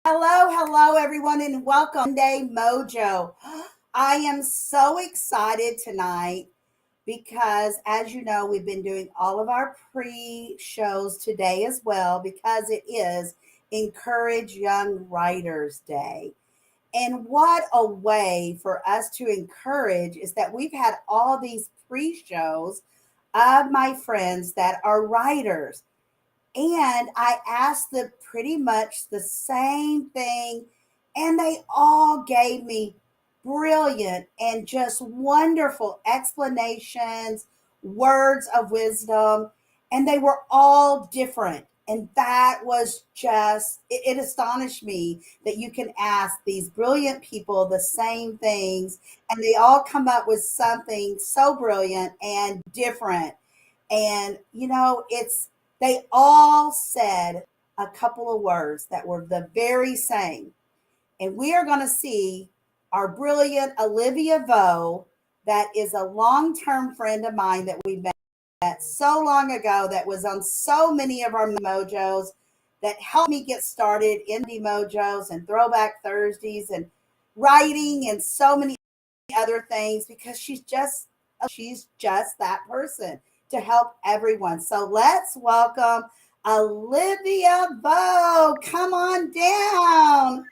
Hello, everyone, and welcome Monday Mojo. I am so excited tonight because, as you know, we've been doing all of our pre shows today as well because it is Encourage Young Writers Day. And what a way for us to encourage is that we've had all these pre shows of my friends that are writers, and I asked them pretty much the same thing, and they all gave me brilliant and just wonderful explanations, words of wisdom, and they were all different. And that was just, it astonished me that you can ask these brilliant people the same things, and they all come up with something so brilliant and different. And, they all said a couple of words that were the very same. And we are going to see our brilliant Olivia Vo, that is a long term friend of mine that we met so long ago, that was on so many of our mojos, that helped me get started in the mojos and Throwback Thursdays and writing and so many other things, because she's just that person to help everyone. So let's welcome Olivia Bo. Come on down.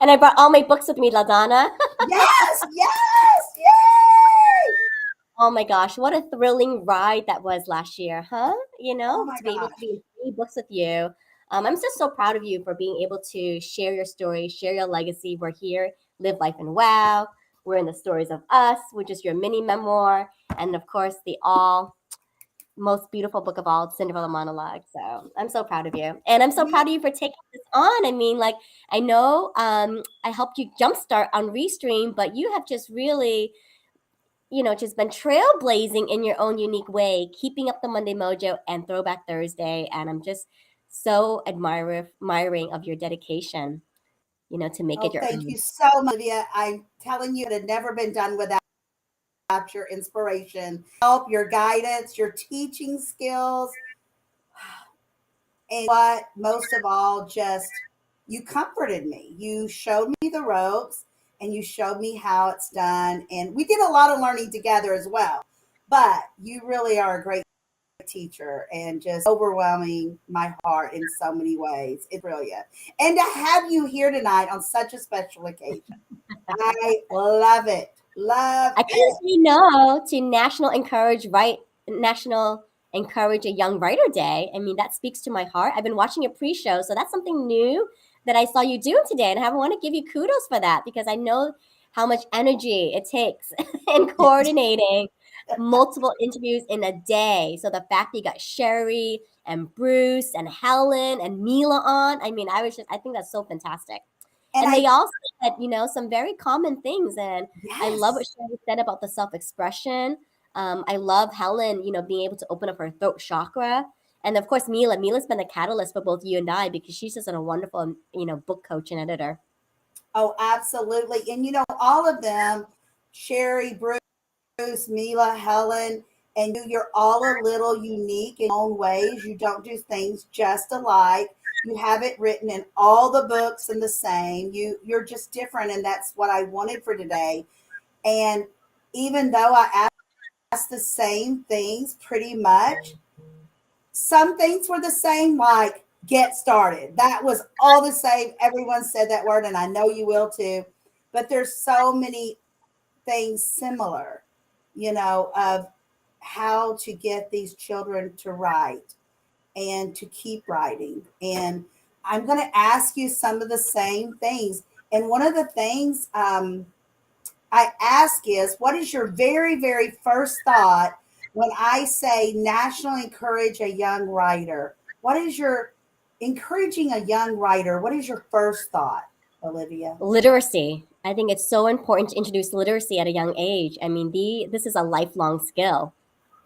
And I brought all my books with me, LaDonna. Yes, yay! Oh my gosh, what a thrilling ride that was last year, huh? Oh my To be able to gosh. be in 3 books with you. I'm just so proud of you for being able to share your story, share your legacy. We're here, Live Life and Wow. We're in the Stories of Us, which is your mini memoir. And of course, the all most beautiful book of all, Cinderella Monologue. So I'm so proud of you. And I'm so Yeah. proud of you for taking this on. I mean, like, I know I helped you jumpstart on Restream, but you have just really, just been trailblazing in your own unique way, keeping up the Monday Mojo and Throwback Thursday. And I'm just so admiring of your dedication, to make it Oh, your thank own. you so much, Olivia. I'm telling you, it had never been done without your inspiration, help, your guidance, your teaching skills, and what most of all, just you comforted me. You showed me the ropes and you showed me how it's done. And we did a lot of learning together as well. But you really are a great teacher and just overwhelming my heart in so many ways. It's brilliant. And to have you here tonight on such a special occasion, I love it. Love I couldn't it. say no to National Encourage a Young Writer Day. I mean, that speaks to my heart. I've been watching a pre-show, so that's something new that I saw you doing today, and I want to give you kudos for that because I know how much energy it takes in coordinating multiple interviews in a day. So the fact that you got Sherry and Bruce and Helen and Mila on, I mean, I think that's so fantastic. And And I, they all said, some very common things. And I love what yes. Sherry said about the self-expression. I love Helen, being able to open up her throat chakra. And of course, Mila. Mila's been a catalyst for both you and I because she's just a wonderful, book coach and editor. Oh, absolutely. And all of them, Sherry, Bruce, Mila, Helen, and you're all a little unique in your own ways. You don't do things just alike. You have it written in all the books and the same. You're just different, and that's what I wanted for today. And even though I asked the same things pretty much, some things were the same, like get started. That was all the same. Everyone said that word, and I know you will too. But there's so many things similar, of how to get these children to write and to keep writing. And I'm going to ask you some of the same things. And one of the things I ask is, what is your very, very first thought when I say National Encourage a Young Writer? What is your encouraging a young writer? What is your first thought, Olivia? Literacy. I think it's so important to introduce literacy at a young age. I mean, this is a lifelong skill,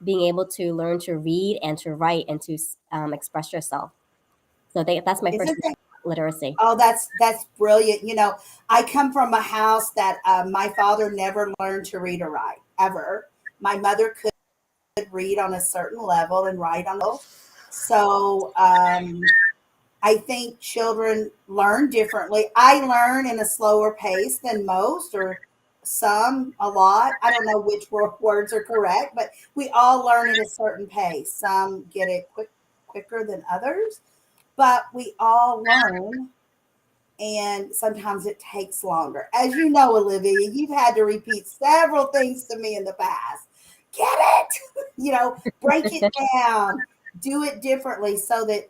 being able to learn to read and to write and to express yourself. So that's my first Isn't that literacy. Oh, that's brilliant. I come from a house that my father never learned to read or write ever. My mother could read on a certain level and write on a level. So I think children learn differently. I learn in a slower pace than most, or some a lot. I don't know which words are correct, but we all learn at a certain pace. Some get it quicker than others, but we all learn, and sometimes it takes longer. As you know, Olivia, you've had to repeat several things to me in the past. Get it? Break it down, do it differently so that,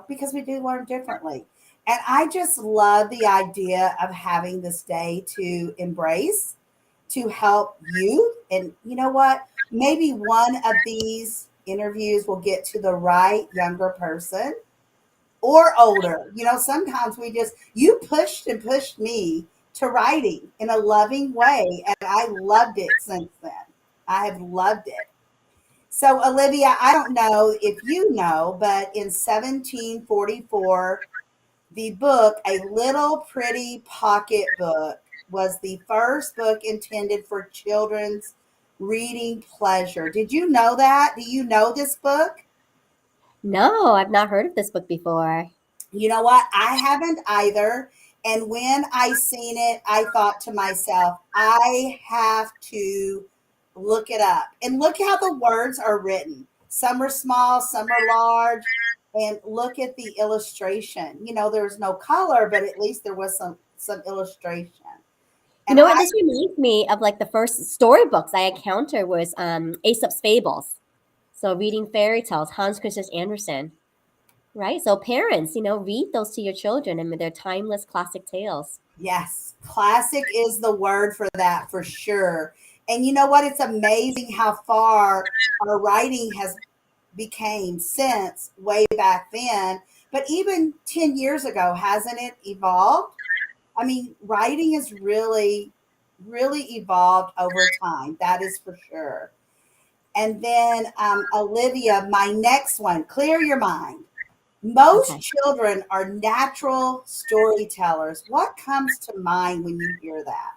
because we do learn differently. And I just love the idea of having this day to embrace, to help youth. And you know what? Maybe one of these interviews will get to the right younger person or older. Sometimes you pushed and pushed me to writing in a loving way, and I loved it since then. I have loved it. So, Olivia, I don't know if you know, but in 1744, the book, A Little Pretty Pocket Book, was the first book intended for children's reading pleasure. Did you know that? Do you know this book? No, I've not heard of this book before. You know what? I haven't either. And when I seen it, I thought to myself, I have to look it up. And look how the words are written. Some are small, some are large. And look at the illustration. There's no color, but at least there was some illustration. You And know what? I This reminds me of like the first storybooks I encountered was Aesop's Fables. So reading fairy tales, Hans Christian Andersen, right? So parents, read those to your children. I mean, they're timeless classic tales. Yes, classic is the word for that for sure. And you know what? It's amazing how far our writing has became since way back then. But even 10 years ago, hasn't it evolved? I mean, writing has really, really evolved over time. That is for sure. And then, Olivia, my next one, clear your mind. Most Okay. children are natural storytellers. What comes to mind when you hear that?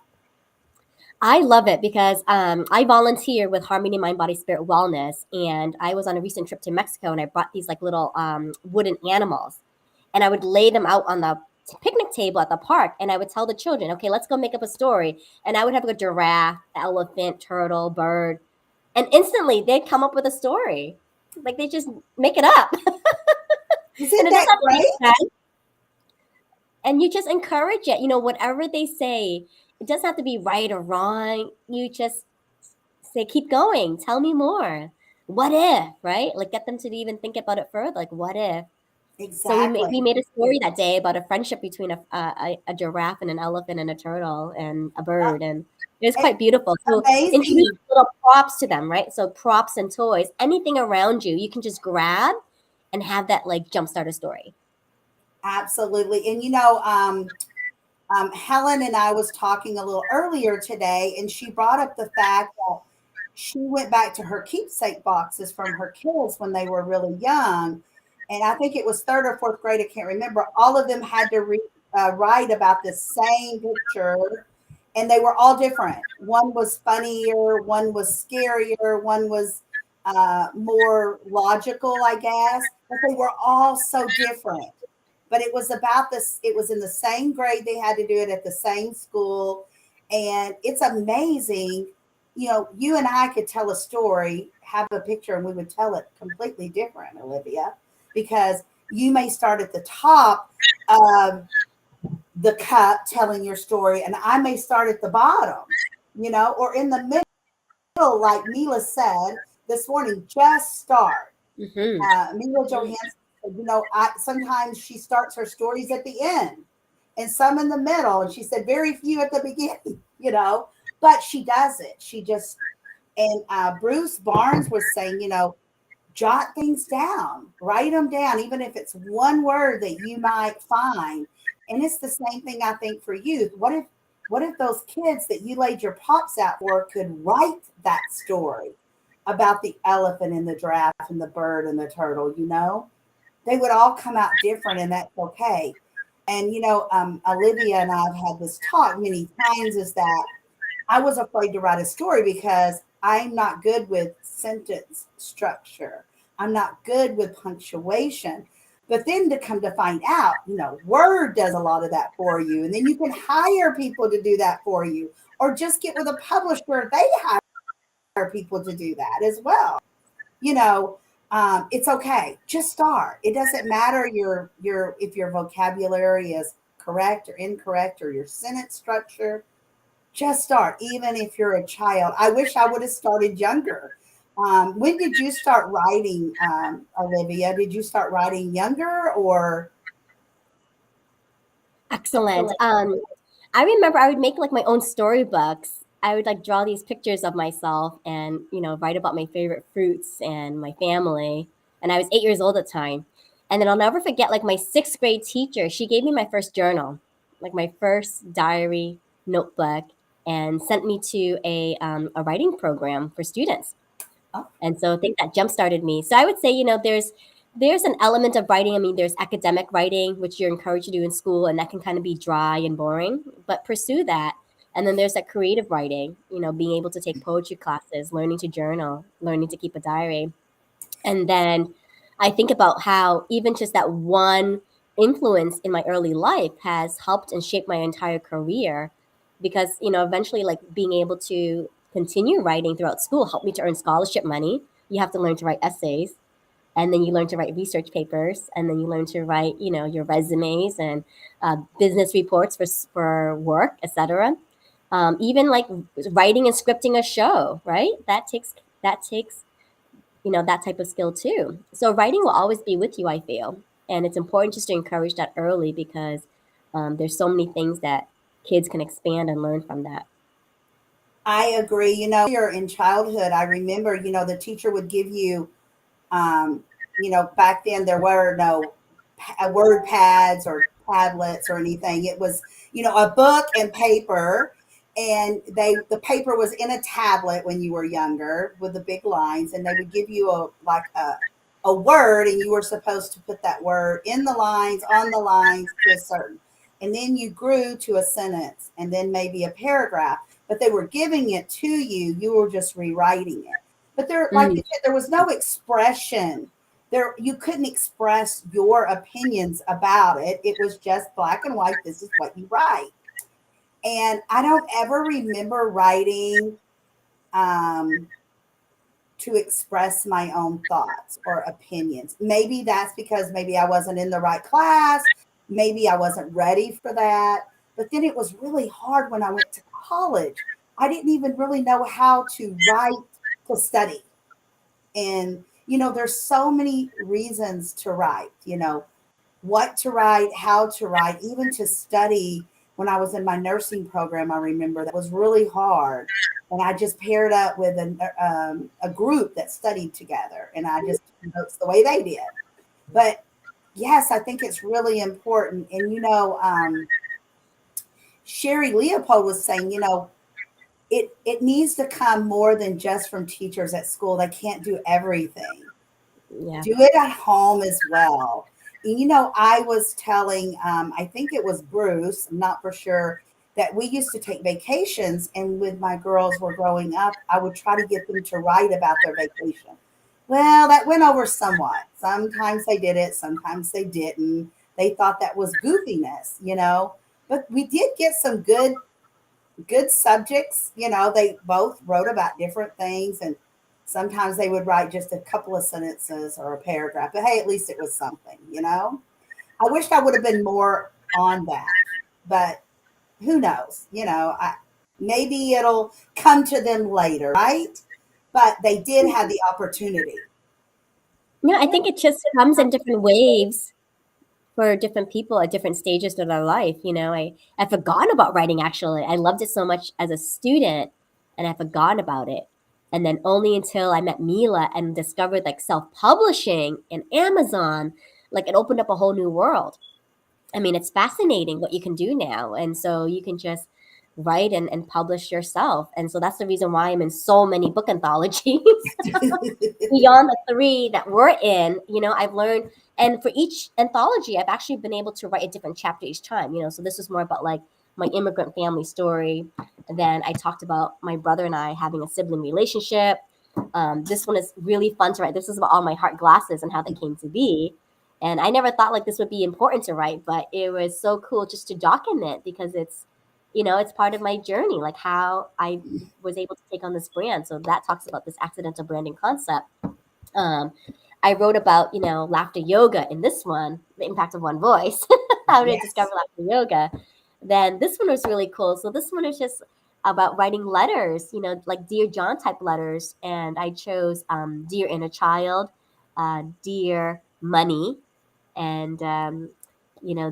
I love it because I volunteer with Harmony Mind Body Spirit Wellness, and I was on a recent trip to Mexico, and I brought these like little wooden animals, and I would lay them out on the picnic table at the park, and I would tell the children, okay, let's go make up a story, and I would have a giraffe, elephant, turtle, bird, and instantly they'd come up with a story, like they just make it up, and Isn't it doesn't that have to make great? sense, and you just encourage it, whatever they say. It doesn't have to be right or wrong. You just say, keep going, tell me more. What if, right? Like get them to even think about it further. Like, what if? So we Exactly. made a story that day about a friendship between a giraffe and an elephant and a turtle and a bird, and it was It's quite beautiful. So introduce amazing. little props to them, right? So props and toys, anything around you, you can just grab and have that like jumpstart a story. Absolutely. And Helen and I was talking a little earlier today, and she brought up the fact that she went back to her keepsake boxes from her kids when they were really young. And I think it was third or fourth grade, I can't remember. All of them had to write about the same picture, and they were all different. One was funnier, one was scarier, one was more logical, I guess, but they were all so different. But it was about this, it was in the same grade, they had to do it at the same school. And it's amazing. You and I could tell a story, have a picture, and we would tell it completely different, Olivia, because you may start at the top of the cup telling your story, and I may start at the bottom, or in the middle, like Mila said this morning, just start. Mm-hmm. Mila Johansson said, sometimes she starts her stories at the end and some in the middle. And she said very few at the beginning, but she does it. She just, and Bruce Barnes was saying, jot things down, write them down, even if it's one word that you might find. And it's the same thing I think for youth. What if those kids that you laid your pops out for could write that story about the elephant and the giraffe and the bird and the turtle? They would all come out different, and that's okay. And Olivia and I have had this talk many times, is that I was afraid to write a story because I'm not good with sentence structure. I'm not good with punctuation. But then to come to find out, Word does a lot of that for you. And then you can hire people to do that for you, or just get with a publisher. They hire people to do that as well. You know, it's okay. Just start. It doesn't matter your if your vocabulary is correct or incorrect, or your sentence structure. Just start, even if you're a child. I wish I would have started younger. When did you start writing, Olivia? Did you start writing younger or? Excellent. I remember I would make like my own storybooks. I would like draw these pictures of myself and, write about my favorite fruits and my family. And I was 8 years old at the time. And then I'll never forget like my sixth grade teacher, she gave me my first journal, like my first diary notebook, and sent me to a writing program for students. Oh, And so I think that jump started me. So I would say, there's an element of writing. I mean, there's academic writing, which you're encouraged to do in school, and that can kind of be dry and boring, but pursue that. And then there's that creative writing, being able to take poetry classes, learning to journal, learning to keep a diary. And then I think about how even just that one influence in my early life has helped and shaped my entire career, because, eventually, like, being able to continue writing throughout school helped me to earn scholarship money. You have to learn to write essays, and then you learn to write research papers, and then you learn to write, your resumes and business reports for work, etc. Even like writing and scripting a show, right? That takes that type of skill too. So writing will always be with you, I feel, and it's important just to encourage that early, because there's so many things that kids can expand and learn from that. I agree. You're in childhood. I remember, the teacher would give you, back then there were no word pads or tablets or anything. It was, a book and paper, and the paper was in a tablet when you were younger with the big lines, and they would give you a word, and you were supposed to put that word in the lines, on the lines, to a certain, and then you grew to a sentence and then maybe a paragraph, but they were giving it to you. You were just rewriting it. But there, like Mm, you said, there was no expression. There, you couldn't express your opinions about it. It was just black and white. This is what you write. And I don't ever remember writing um, to express my own thoughts or opinions. Maybe that's because maybe I wasn't in the right class. Maybe I wasn't ready for that. But then it was really hard when I went to college. I didn't even really know how to write to study. And, there's so many reasons to write, what to write, how to write, even to study. When I was in my nursing program, I remember that was really hard. And I just paired up with a group that studied together, and I just took notes the way they did. But yes, I think it's really important. And, Sherry Leopold was saying, it needs to come more than just from teachers at school. They can't do everything. yeah. Do it at home as well. And, I was telling, I think it was Bruce, I'm not for sure, that we used to take vacations. And when my girls were growing up, I would try to get them to write about their vacation. Well, that went over somewhat. Sometimes they did it, sometimes they didn't. They thought that was goofiness. But we did get some good subjects. They both wrote about different things, and sometimes they would write just a couple of sentences or a paragraph. But hey, at least it was something. I wished I would have been more on that, but who knows? Maybe it'll come to them later, right? But they did have the opportunity. No, I think it just comes in different waves for different people at different stages of their life. I forgotten about writing actually. I loved it so much as a student, and I forgot about it. And then only until I met Mila and discovered like self-publishing and Amazon, like it opened up a whole new world. I mean, it's fascinating what you can do now. And so you can just write and publish yourself. And so that's the reason why I'm in so many book anthologies. Beyond the three that we're in, I've learned, and for each anthology, I've actually been able to write a different chapter each time. So this is more about like my immigrant family story. And then I talked about my brother and I having a sibling relationship. This one is really fun to write. This is about all my heart glasses and how they came to be. And I never thought like this would be important to write, but it was so cool just to document because it's, it's part of my journey, like how I was able to take on this brand. So that talks about this accidental branding concept. Um, I wrote about, laughter yoga in this one, the impact of one voice, how to discover Yes. laughter yoga. Then this one was really cool. So this one is just about writing letters, like Dear John type letters. And I chose Dear Inner Child, Dear Money, and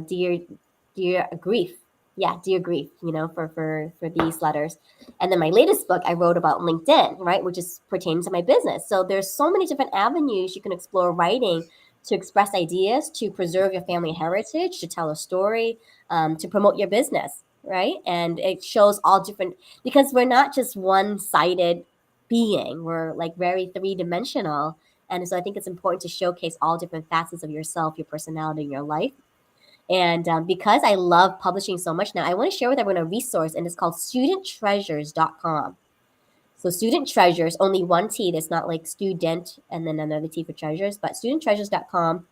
dear grief. Yeah, dear grief, for these letters. And then my latest book I wrote about LinkedIn, right, which is pertaining to my business. So there's so many different avenues you can explore writing to express ideas, to preserve your family heritage, to tell a story, to promote your business, right? And it shows all different, because we're not just one-sided being, we're like very three-dimensional. And so I think it's important to showcase all different facets of yourself, your personality, and your life. And because I love publishing so much now, I want to share with everyone a resource, and it's called studenttreasures.com. So student treasures, only one T. It's not like student and then another T for treasures, but studenttreasures.com.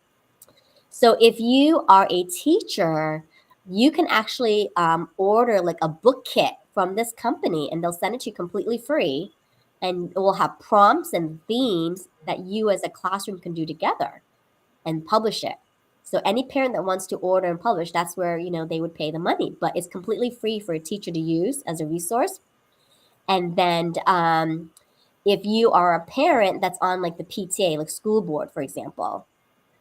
So if you are a teacher, you can actually order like a book kit from this company, and they'll send it to you completely free. And it will have prompts and themes that you as a classroom can do together and publish it. So any parent that wants to order and publish, that's where, they would pay the money, but it's completely free for a teacher to use as a resource. And then if you are a parent that's on like the PTA, like school board, for example,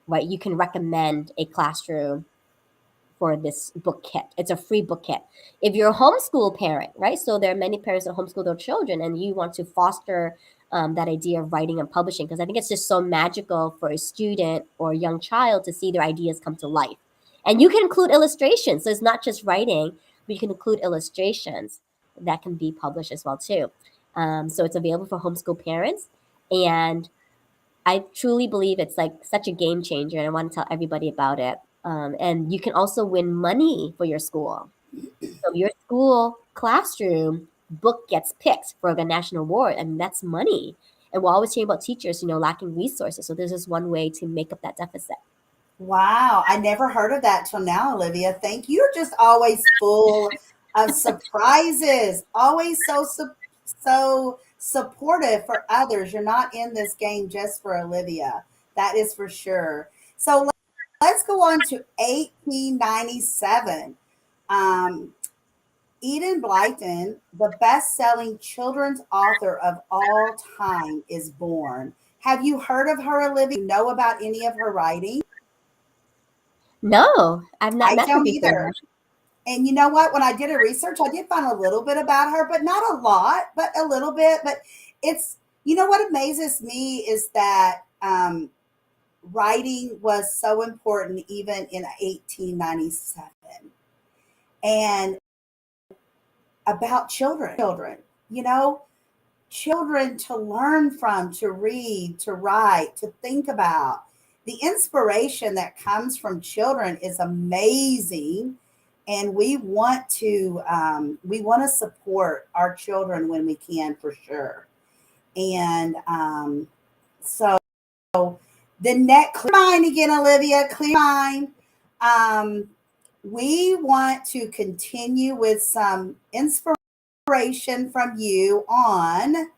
right, you can recommend a classroom for this book kit. It's a free book kit. If you're a homeschool parent, right? So there are many parents that homeschool their children, and you want to foster that idea of writing and publishing, because I think it's just so magical for a student or a young child to see their ideas come to life. And you can include illustrations. So it's not just writing, but you can include illustrations that can be published as well too. So it's available for homeschool parents. And I truly believe it's like such a game changer, and I want to tell everybody about it. And you can also win money for your school. So your school classroom book gets picked for the national award, and that's money. And we're always hearing about teachers, lacking resources. So this is one way to make up that deficit. Wow, I never heard of that till now, Olivia. Thank you. You're just always full of surprises. Always so supportive for others. You're not in this game just for Olivia. That is for sure. So let's go on to 1897. Um, Eden Blyton, the best-selling children's author of all time, is born. Have you heard of her, Olivia? Do you know about any of her writing? No, I've not I met her don't before. either. And you know what? When I did a research, I did find a little bit about her, but not a lot, but a little bit. But what amazes me is that writing was so important even in 1897 and about children, you know, children to learn from, to read, to write, to think about. The inspiration that comes from children is amazing, and we want to support our children when we can, for sure. And so the next, clear mind again, Olivia, clear mind. Um, we want to continue with some inspiration from you on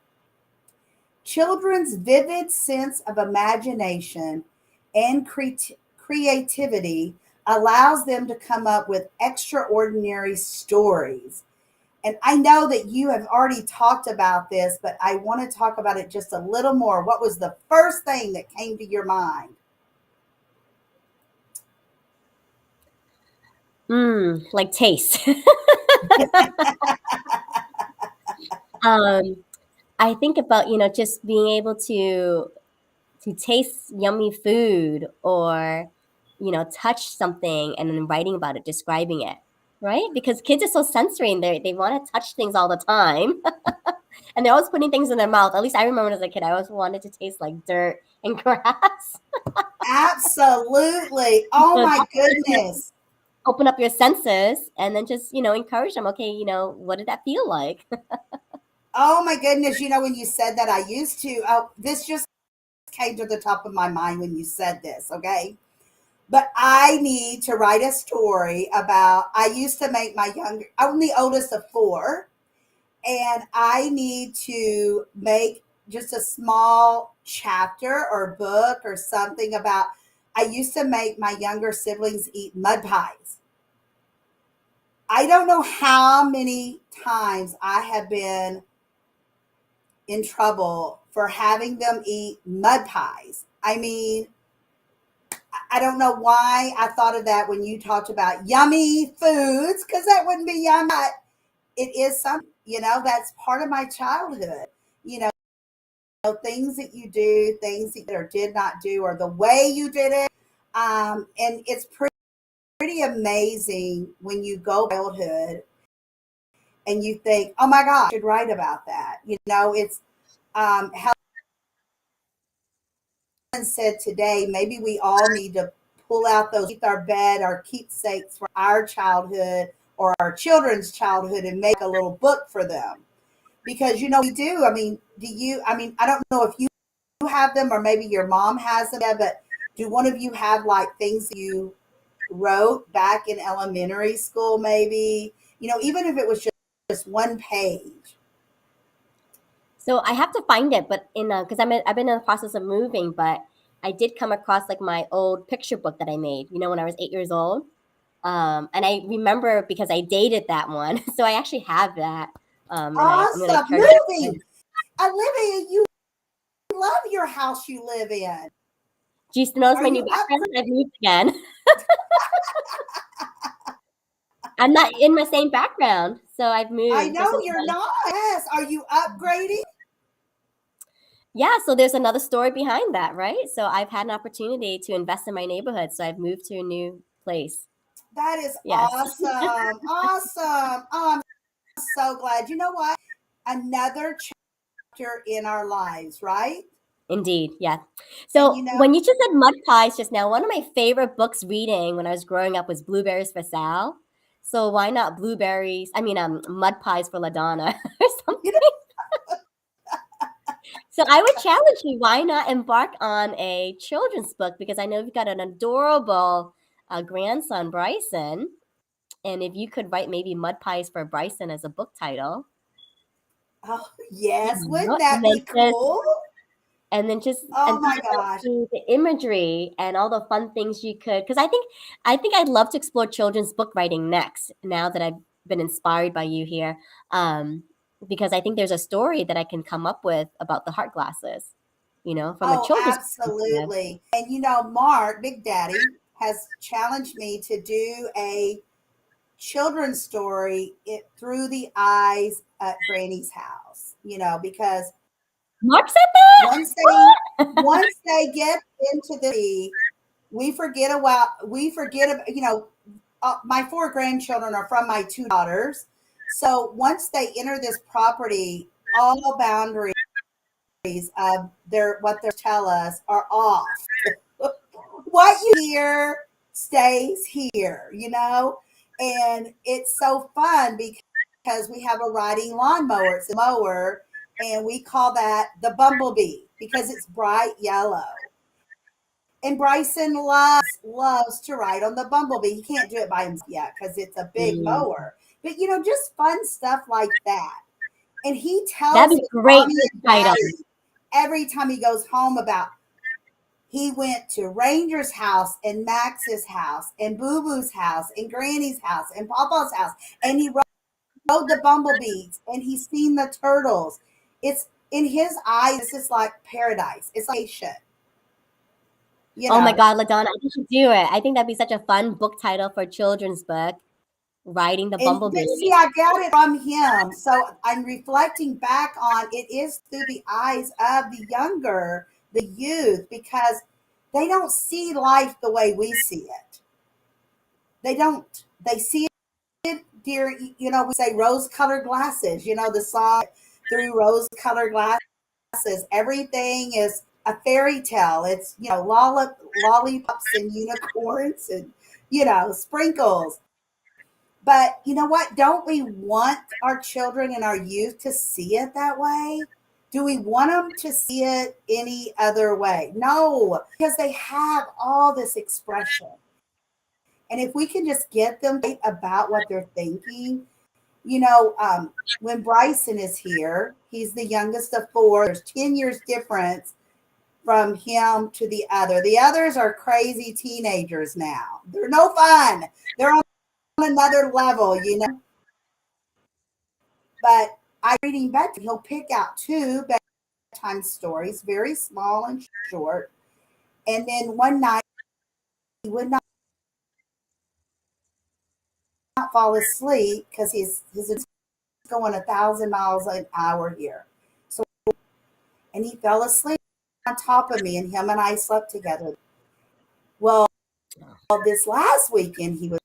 children's vivid sense of imagination and creativity allows them to come up with extraordinary stories. And I know that you have already talked about this, but I want to talk about it just a little more. What was the first thing that came to your mind? Like taste. um, I think about, just being able to taste yummy food, or touch something and then writing about it, describing it, right? Because kids are so sensory, and they want to touch things all the time. And they're always putting things in their mouth. At least I remember as a kid, I always wanted to taste like dirt and grass. Absolutely. Oh So my just goodness. open up your senses, and then just encourage them. Okay, what did that feel like? Oh my goodness, when you said that, I used to. Oh, this just came to the top of my mind when you said this, okay? But I need to write a story about. I used to make my younger, I'm the oldest of four, and I need to make just a small chapter or book or something about. I used to make my younger siblings eat mud pies. I don't know how many times I have been in trouble for having them eat mud pies. I mean, I don't know why I thought of that when you talked about yummy foods, because that wouldn't be yummy. But it is something, that's part of my childhood. You know, things that you do, things that you did or did not do, or the way you did it. And it's pretty amazing when you go childhood and you think, oh my gosh, I should write about that. It's how said today, maybe we all need to pull out those our bed, our keepsakes from our childhood or our children's childhood and make a little book for them. Because we do. I mean, I don't know if you have them or maybe your mom has them, but do one of you have like things that you wrote back in elementary school, maybe? Even if it was just one page. So I have to find it, but because I've been in the process of moving, but I did come across like my old picture book that I made, when I was 8 years old. And I remember because I dated that one, so I actually have that, and I'm going to Awesome. cherish it. Moving. Olivia, you love your house you live in. Do you notice Are my new you up? background? I've moved again. I'm not in my same background, so I've I moved know just in you're not. Yes. Are you upgrading? yeah. So there's another story behind that, right? So I've had an opportunity to invest in my neighborhood, so I've moved to a new place. That is Yes, awesome. Awesome. Oh, I'm so glad. You know what? Another chapter in our lives, right? indeed, yeah. And So when you just said mud pies just now, one of my favorite books reading when I was growing up was Blueberries for Sal. So why not blueberries? I mean, mud pies for LaDonna or something. you know, So I would challenge you, why not embark on a children's book? Because I know you've got an adorable grandson, Bryson. And if you could write maybe Mud Pies for Bryson as a book title, oh, yes. you Wouldn't know, that be cool? and Oh then my just go gosh. through the imagery and all the fun things you could. Because I think I'd love to explore children's book writing next. Now that I've been inspired by you here, um, because I think there's a story that I can come up with about the heart glasses. From a Oh, children's perspective. absolutely. And Mark, Big Daddy, has challenged me to do a children's story through the eyes at Granny's house, because Mark said once they that. once they get into the we forget about my four grandchildren are from my two daughters. So once they enter this property, all boundaries of their what they tell us are off. What you hear stays here. And it's so fun because we have a riding lawnmower. It's a mower, and we call that the bumblebee because it's bright yellow. And Bryson loves to ride on the bumblebee. He can't do it by himself yet because it's a big Mm, mower. But just fun stuff like that. And he that'd tells be his a great mommy book and title. daddy every time he goes home about he went to Ranger's house and Max's house and Boo Boo's house and Granny's house and Papa's house, and he rode the bumblebees and he's seen the turtles. It's in his eyes. This is like paradise. It's like shit, you Oh my know. God, LaDonna, I think you should do it. I think that'd be such a fun book title for a children's book, Riding the And Bumblebee. see, I got it from him. So I'm reflecting back on it is through the eyes of the youth, because they don't see life the way we see it. They don't. They see it, dear. We say rose colored glasses, the song through rose colored glasses. Everything is a fairy tale. It's, lollipops and unicorns and, sprinkles. But you know what? Don't we want our children and our youth to see it that way? Do we want them to see it any other way? No, because they have all this expression. And if we can just get them about what they're thinking, when Bryson is here, he's the youngest of four. There's 10 years difference from him to the other. The others are crazy teenagers now. They're no fun. They're on another level. But I reading bedtime, he'll pick out two bedtime stories, very small and short. And then one night he would not fall asleep because his going 1,000 miles an hour here. So and he fell asleep on top of me, and him and I slept together. Well, this last weekend he was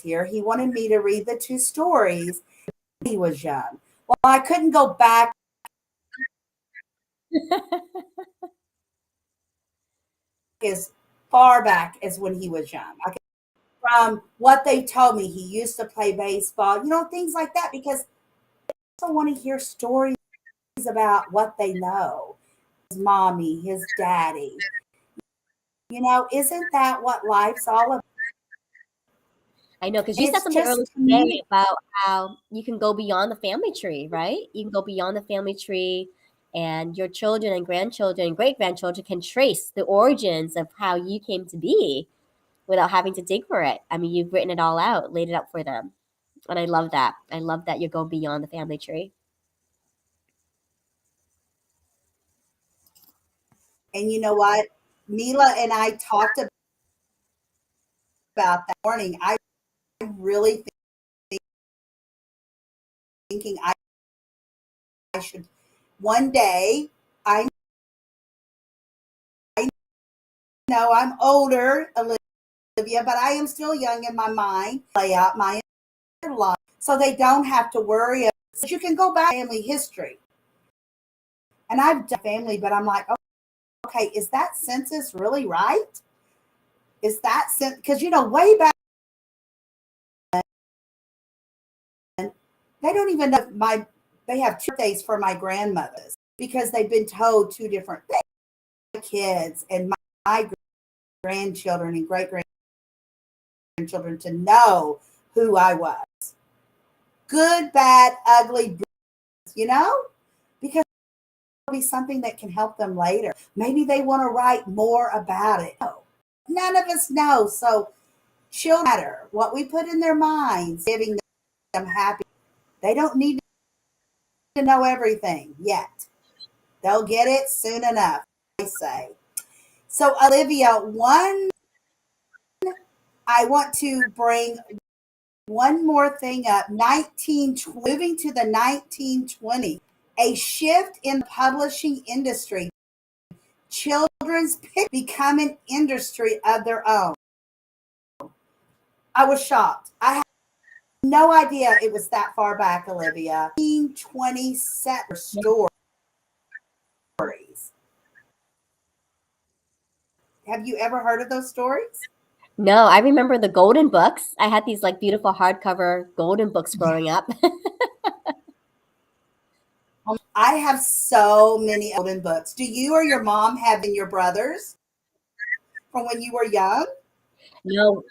here. He wanted me to read the two stories. He was young. Well, I couldn't go back as far back as when he was young. From what they told me, he used to play baseball, things like that, because I also want to hear stories about what they know. His mommy, his daddy. Isn't that what life's all about? I know, because And you said it's something just earlier community. today about how you can go beyond the family tree, right? You can go beyond the family tree, and your children and grandchildren and great grandchildren can trace the origins of how you came to be without having to dig for it. I mean, you've written it all out, laid it out for them. And I love that. I love that you go beyond the family tree. And you know what? Mila and I talked about that morning. I really thinking I should one day. I know I'm older, Olivia, but I am still young in my mind. Lay out my life so they don't have to worry. So you can go back to family history, and I've done family, but I'm like, okay, is that census really right? Is that because way back they don't even know they have 2 days for my grandmothers because they've been told two different things. My kids and my grandchildren and great grandchildren to know who I was. Good, bad, ugly, because it'll be something that can help them later. Maybe they want to write more about it. No, none of us know. So children matter what we put in their minds, giving them happy. They don't need to know everything yet. They'll get it soon enough, I say. So, Olivia, I want to bring one more thing up. Moving to the 1920, a shift in the publishing industry. Children's become an industry of their own. I was shocked. I had no idea it was that far back, Olivia. 1920 set stories. Have you ever heard of those stories? No, I remember the golden books. I had these like beautiful hardcover golden books growing up. I have so many golden books. Do you or your mom have in your brothers from when you were young? No,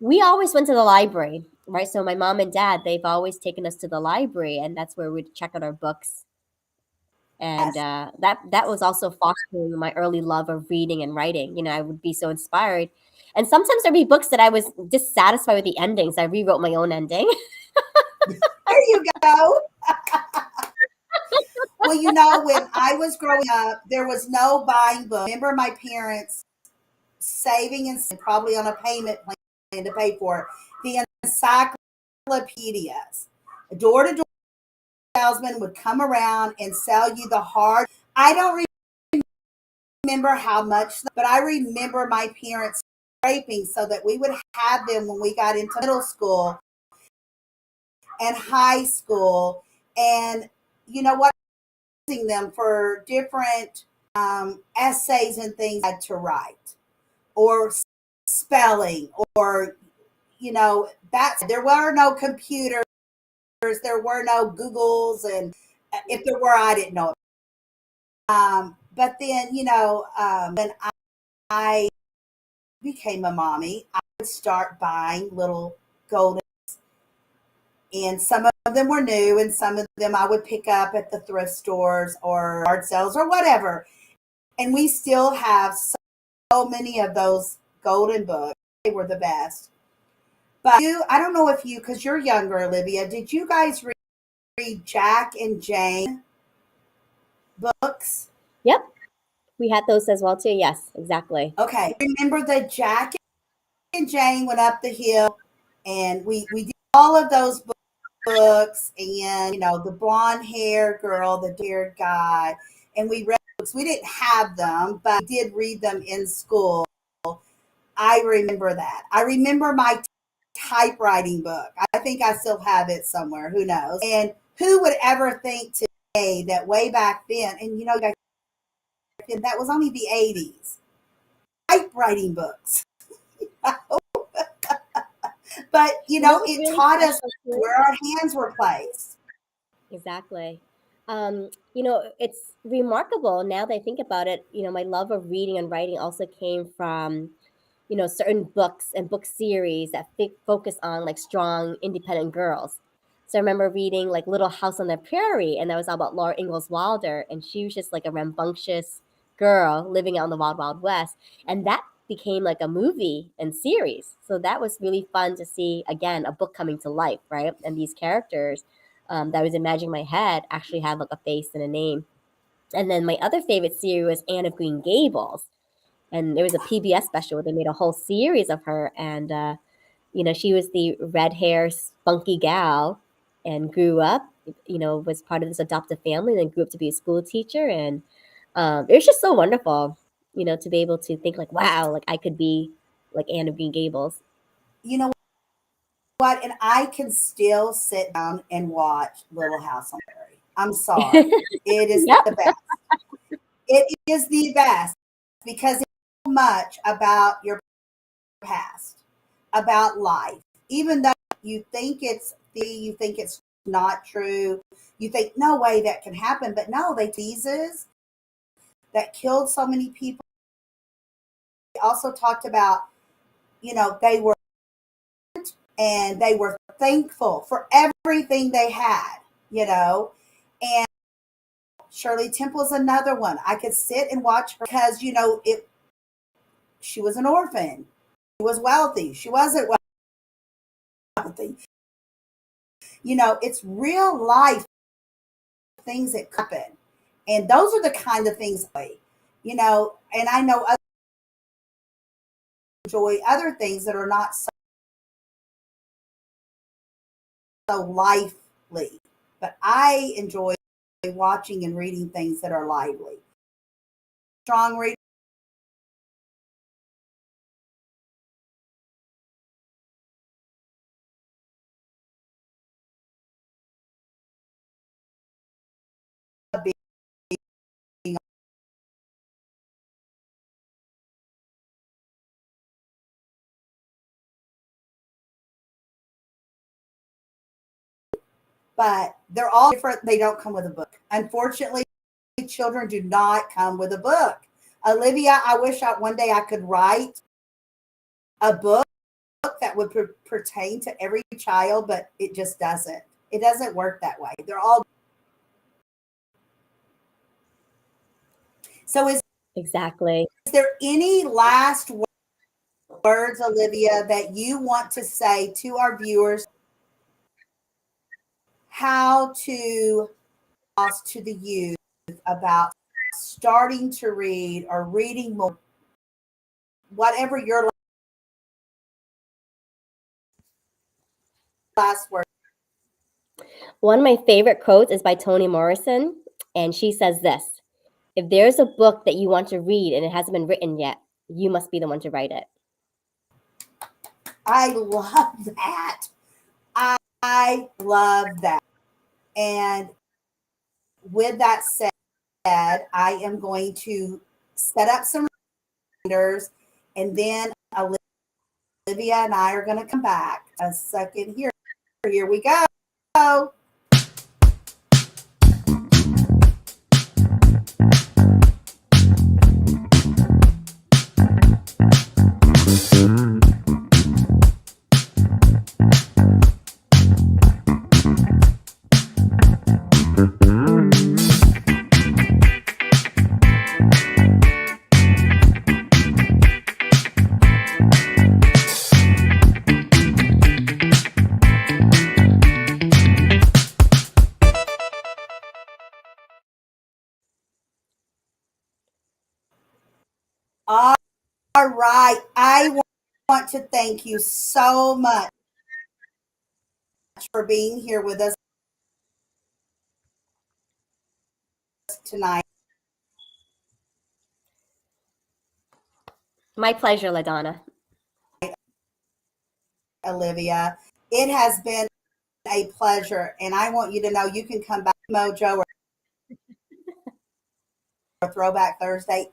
we always went to the library, right? So my mom and dad, they've always taken us to the library, and that's where we'd check out our books. And Yes. that was also fostering my early love of reading and writing. I would be so inspired, and sometimes there'd be books that I was dissatisfied with the endings. I rewrote my own ending. There you go. Well, when I was growing up, there was no buying books. I remember my parents saving and probably on a payment plan to pay for it. The encyclopedias, door to door salesman would come around and sell you the hard. I don't remember how much, but I remember my parents scraping so that we would have them when we got into middle school and high school. And you know what? Using them for different essays and things I had to write, or spelling, or that's there were no computers, there were no Googles, and if there were, I didn't know. But then, when I became a mommy, I would start buying little golden, and some of them were new, and some of them I would pick up at the thrift stores or yard sales or whatever. And we still have so many of those golden books. They were the best. But I don't know if you, because you're younger, Olivia, did you guys read Jack and Jane books? Yep, we had those as well too. Yes, exactly. Okay. Remember the Jack and Jane went up the hill, and we did all of those books, and the blonde hair girl, the dear guy, and we read books. We didn't have them, but we did read them in school. I remember that. I remember my typewriting book. I think I still have it somewhere. Who knows? And who would ever think today that way back then, and back then, that was only the 80s, typewriting books. But, You know what's it really taught us special too? where our hands were placed. Exactly. It's remarkable now that I think about it. My love of reading and writing also came from, certain books and book series that focus on like strong, independent girls. So I remember reading like Little House on the Prairie, and that was all about Laura Ingalls Wilder, and she was just like a rambunctious girl living out in the wild, wild west, and that became like a movie and series. So that was really fun to see again a book coming to life, right? And these characters that I was imagining in my head actually had like a face and a name. And then my other favorite series was Anne of Green Gables, and there was a PBS special where they made a whole series of her, and she was the red hair spunky gal, and grew up, was part of this adoptive family, and then grew up to be a school teacher, and it was just so wonderful, to be able to think like, wow, like I could be like Anne of Green Gables. You know what? And I can still sit down and watch Little House on the Prairie. I'm sorry. It is Yep. the best. It is the best because it's so much about your past, about life. Even though you think it's not true, you think no way that can happen, but no, they diseases that killed so many people. They also talked about, they were and they were thankful for everything they had, and Shirley Temple's another one. I could sit and watch her because, she was an orphan. She was wealthy. She wasn't wealthy. It's real life things that happen. And those are the kind of things, and I know others enjoy other things that are not so lively. But I enjoy watching and reading things that are lively. Strong reading. But they're all different. They don't come with a book. Unfortunately, children do not come with a book. Olivia, I wish one day I could write a book that would pertain to every child, but it just doesn't. It doesn't work that way. They're all so. Exactly. Is there any last words, Olivia, that you want to say to our viewers? How to the youth about starting to read or reading more, whatever your last word. One of my favorite quotes is by Toni Morrison, and she says this: if there's a book that you want to read and it hasn't been written yet, you must be the one to write it. I love that. I love that. And with that said, I am going to set up some reminders, and then Olivia and I are going to come back. A second here. Here we go. All right. I want to thank you so much for being here with us tonight, My pleasure, LaDonna. Olivia. It has been a pleasure, and I want you to know you can come back to Mojo or Throwback Thursday